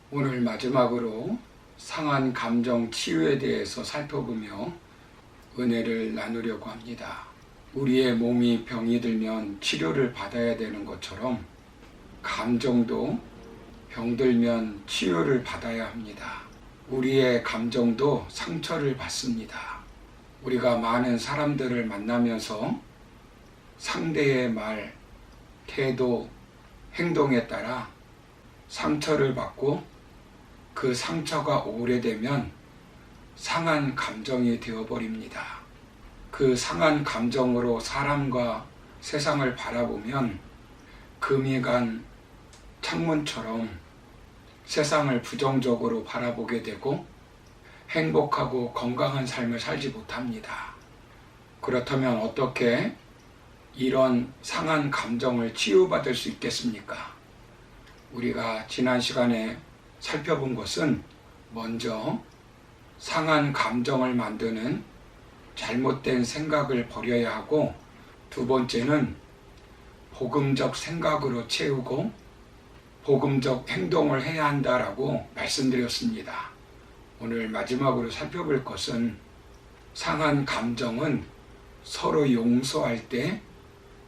오늘 마지막으로 상한 감정 치유에 대해서 살펴보며 은혜를 나누려고 합니다. 우리의 몸이 병이 들면 치료를 받아야 되는 것처럼 감정도 병들면 치유를 받아야 합니다. 우리의 감정도 상처를 받습니다. 우리가 많은 사람들을 만나면서 상대의 말, 태도, 행동에 따라 상처를 받고 그 상처가 오래되면 상한 감정이 되어버립니다. 그 상한 감정으로 사람과 세상을 바라보면 금이 간 창문처럼 세상을 부정적으로 바라보게 되고 행복하고 건강한 삶을 살지 못합니다. 그렇다면 어떻게 이런 상한 감정을 치유받을 수 있겠습니까? 우리가 지난 시간에 살펴본 것은 먼저 상한 감정을 만드는 잘못된 생각을 버려야 하고, 두 번째는 복음적 생각으로 채우고 복음적 행동을 해야 한다라고 말씀드렸습니다. 오늘 마지막으로 살펴볼 것은 상한 감정은 서로 용서할 때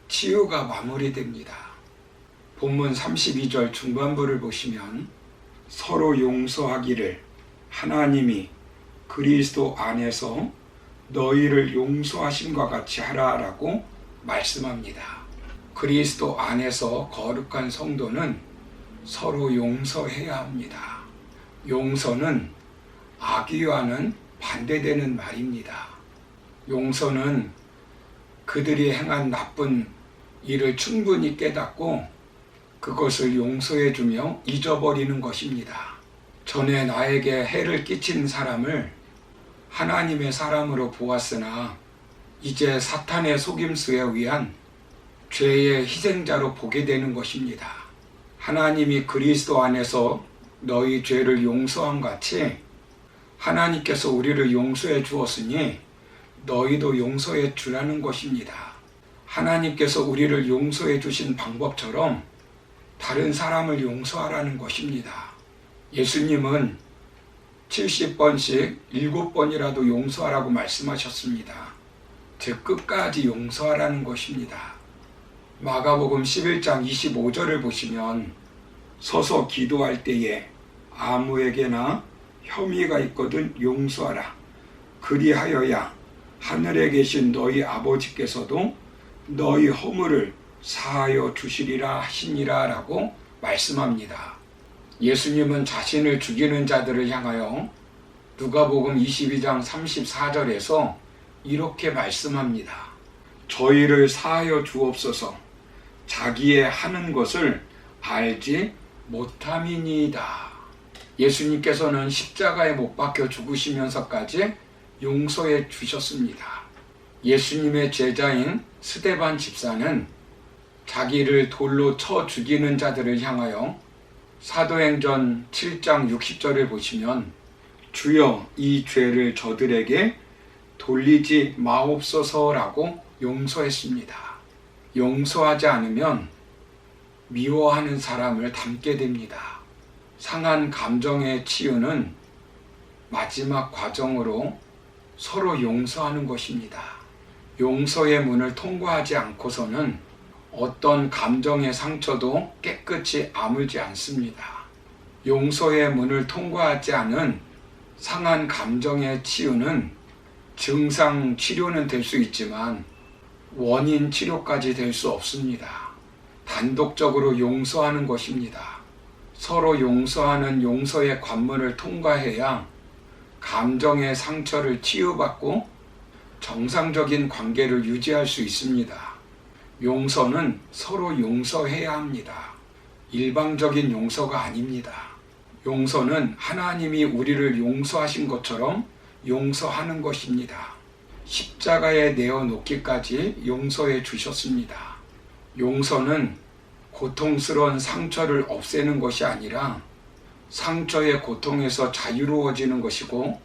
치유가 마무리됩니다. 본문 32절 중반부를 보시면 서로 용서하기를 하나님이 그리스도 안에서 너희를 용서하심과 같이 하라라고 말씀합니다. 그리스도 안에서 거룩한 성도는 서로 용서해야 합니다. 용서는 악의와는 반대되는 말입니다. 용서는 그들이 행한 나쁜 일을 충분히 깨닫고 그것을 용서해주며 잊어버리는 것입니다. 전에 나에게 해를 끼친 사람을 하나님의 사람으로 보았으나 이제 사탄의 속임수에 의한 죄의 희생자로 보게 되는 것입니다. 하나님이 그리스도 안에서 너희 죄를 용서한 같이 하나님께서 우리를 용서해 주었으니 너희도 용서해 주라는 것입니다. 하나님께서 우리를 용서해 주신 방법처럼 다른 사람을 용서하라는 것입니다. 예수님은 70번씩 7번이라도 용서하라고 말씀하셨습니다. 즉 끝까지 용서하라는 것입니다. 마가복음 11장 25절을 보시면 서서 기도할 때에 아무에게나 혐의가 있거든 용서하라. 그리하여야 하늘에 계신 너희 아버지께서도 너희 허물을 사하여 주시리라 하시니라 라고 말씀합니다. 예수님은 자신을 죽이는 자들을 향하여 누가복음 22장 34절에서 이렇게 말씀합니다. 저희를 사하여 주옵소서. 자기의 하는 것을 알지 못함이니이다. 예수님께서는 십자가에 못 박혀 죽으시면서까지 용서해 주셨습니다. 예수님의 제자인 스데반 집사는 자기를 돌로 쳐 죽이는 자들을 향하여 사도행전 7장 60절을 보시면 주여 이 죄를 저들에게 돌리지 마옵소서라고 용서했습니다. 용서하지 않으면 미워하는 사람을 닮게 됩니다. 상한 감정의 치유는 마지막 과정으로 서로 용서하는 것입니다. 용서의 문을 통과하지 않고서는 어떤 감정의 상처도 깨끗이 아물지 않습니다. 용서의 문을 통과하지 않은 상한 감정의 치유는 증상 치료는 될 수 있지만 원인 치료까지 될 수 없습니다. 단독적으로 용서하는 것입니다. 서로 용서하는 용서의 관문을 통과해야 감정의 상처를 치유받고 정상적인 관계를 유지할 수 있습니다. 용서는 서로 용서해야 합니다. 일방적인 용서가 아닙니다. 용서는 하나님이 우리를 용서하신 것처럼 용서하는 것입니다. 십자가에 내어놓기까지 용서해 주셨습니다. 용서는 고통스러운 상처를 없애는 것이 아니라 상처의 고통에서 자유로워지는 것이고,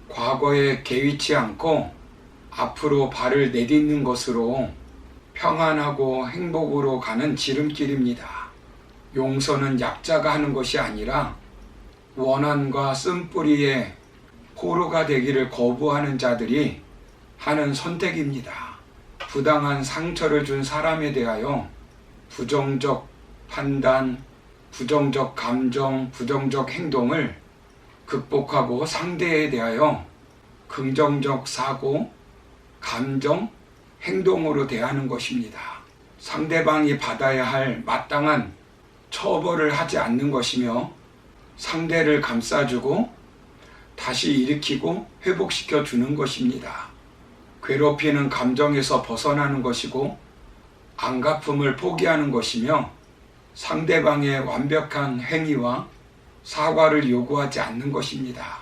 과거에 개의치 않고 앞으로 발을 내딛는 것으로 평안하고 행복으로 가는 지름길입니다. 용서는 약자가 하는 것이 아니라 원한과 쓴뿌리의 포로가 되기를 거부하는 자들이 하는 선택입니다. 부당한 상처를 준 사람에 대하여 부정적 판단, 부정적 감정, 부정적 행동을 극복하고 상대에 대하여 긍정적 사고, 감정, 행동으로 대하는 것입니다. 상대방이 받아야 할 마땅한 처벌을 하지 않는 것이며 상대를 감싸주고 다시 일으키고 회복시켜 주는 것입니다. 괴롭히는 감정에서 벗어나는 것이고 안갚음을 포기하는 것이며 상대방의 완벽한 행위와 사과를 요구하지 않는 것입니다.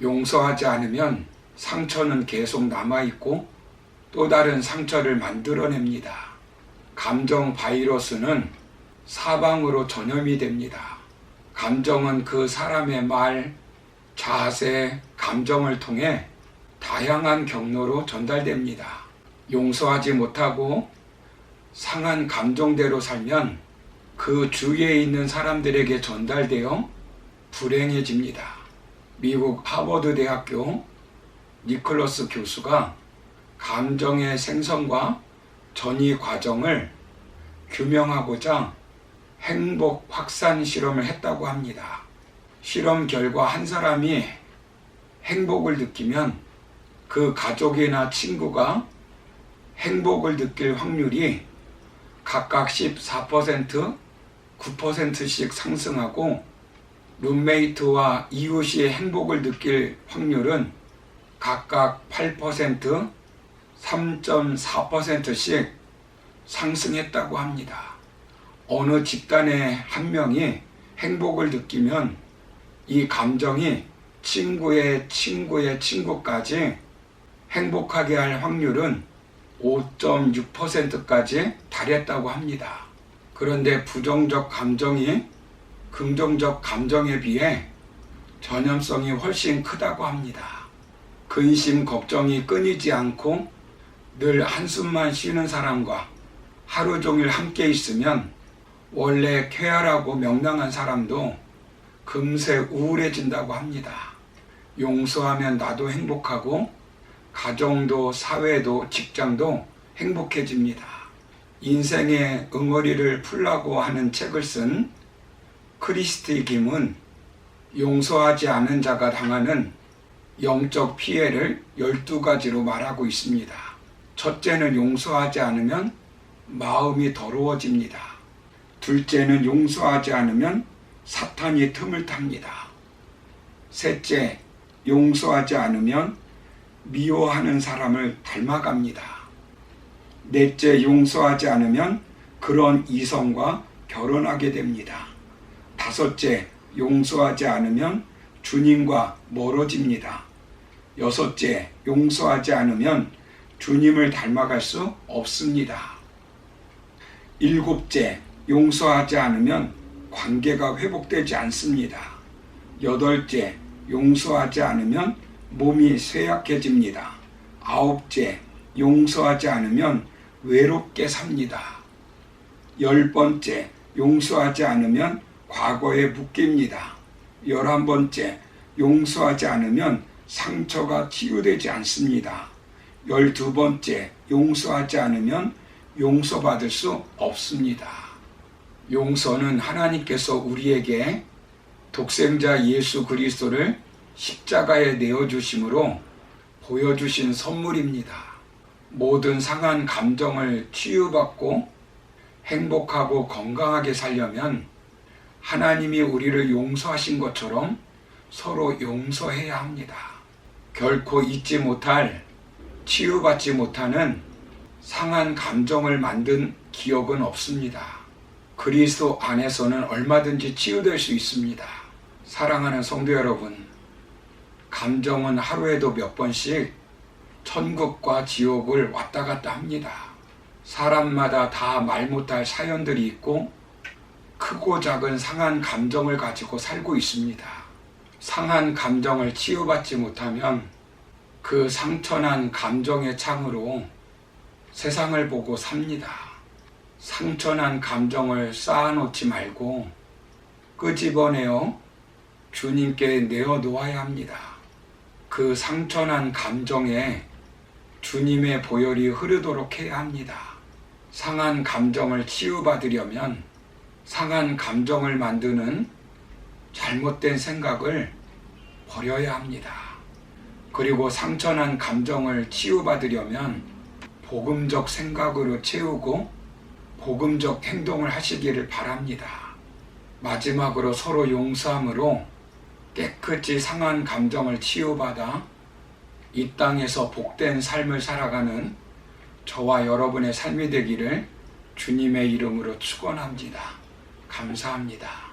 용서하지 않으면 상처는 계속 남아있고 또 다른 상처를 만들어냅니다. 감정 바이러스는 사방으로 전염이 됩니다. 감정은 그 사람의 말, 자세, 감정을 통해 다양한 경로로 전달됩니다. 용서하지 못하고 상한 감정대로 살면 그 주위에 있는 사람들에게 전달되어 불행해집니다. 미국 하버드 대학교 니클러스 교수가 감정의 생성과 전이 과정을 규명하고자 행복 확산 실험을 했다고 합니다. 실험 결과 한 사람이 행복을 느끼면 그 가족이나 친구가 행복을 느낄 확률이 각각 14%, 9%씩 상승하고 룸메이트와 이웃이 행복을 느낄 확률은 각각 8%, 3.4%씩 상승했다고 합니다. 어느 집단의 한 명이 행복을 느끼면 이 감정이 친구의 친구의 친구까지 행복하게 할 확률은 5.6%까지 달했다고 합니다. 그런데 부정적 감정이 긍정적 감정에 비해 전염성이 훨씬 크다고 합니다. 근심, 걱정이 끊이지 않고 늘 한숨만 쉬는 사람과 하루 종일 함께 있으면 원래 쾌활하고 명랑한 사람도 금세 우울해진다고 합니다. 용서하면 나도 행복하고 가정도 사회도 직장도 행복해집니다. 인생의 응어리를 풀라고 하는 책을 쓴 크리스티 김은 용서하지 않은 자가 당하는 영적 피해를 12가지로 말하고 있습니다. 첫째는 용서하지 않으면 마음이 더러워집니다. 둘째는 용서하지 않으면 사탄이 틈을 탑니다. 셋째, 용서하지 않으면 미워하는 사람을 닮아갑니다. 넷째, 용서하지 않으면 그런 이성과 결혼하게 됩니다. 다섯째, 용서하지 않으면 주님과 멀어집니다. 여섯째, 용서하지 않으면 주님을 닮아갈 수 없습니다. 일곱째, 용서하지 않으면 관계가 회복되지 않습니다. 여덟째, 용서하지 않으면 몸이 쇠약해집니다. 아홉째, 용서하지 않으면 외롭게 삽니다. 10번째, 용서하지 않으면 과거에 묶입니다. 11번째, 용서하지 않으면 상처가 치유되지 않습니다. 12번째, 용서하지 않으면 용서받을 수 없습니다. 용서는 하나님께서 우리에게 독생자 예수 그리스도를 십자가에 내어주심으로 보여주신 선물입니다. 모든 상한 감정을 치유받고 행복하고 건강하게 살려면 하나님이 우리를 용서하신 것처럼 서로 용서해야 합니다. 결코 잊지 못할, 치유받지 못하는 상한 감정을 만든 기억은 없습니다. 그리스도 안에서는 얼마든지 치유될 수 있습니다. 사랑하는 성도 여러분, 감정은 하루에도 몇 번씩 천국과 지옥을 왔다 갔다 합니다. 사람마다 다 말 못할 사연들이 있고 크고 작은 상한 감정을 가지고 살고 있습니다. 상한 감정을 치유받지 못하면 그 상처난 감정의 창으로 세상을 보고 삽니다. 상처난 감정을 쌓아놓지 말고 끄집어내어 주님께 내어놓아야 합니다. 그 상처난 감정에 주님의 보혈이 흐르도록 해야 합니다. 상한 감정을 치유받으려면 상한 감정을 만드는 잘못된 생각을 버려야 합니다. 그리고 상처난 감정을 치유받으려면 복음적 생각으로 채우고 복음적 행동을 하시기를 바랍니다. 마지막으로 서로 용서함으로 깨끗이 상한 감정을 치유받아 이 땅에서 복된 삶을 살아가는 저와 여러분의 삶이 되기를 주님의 이름으로 축원합니다. 감사합니다.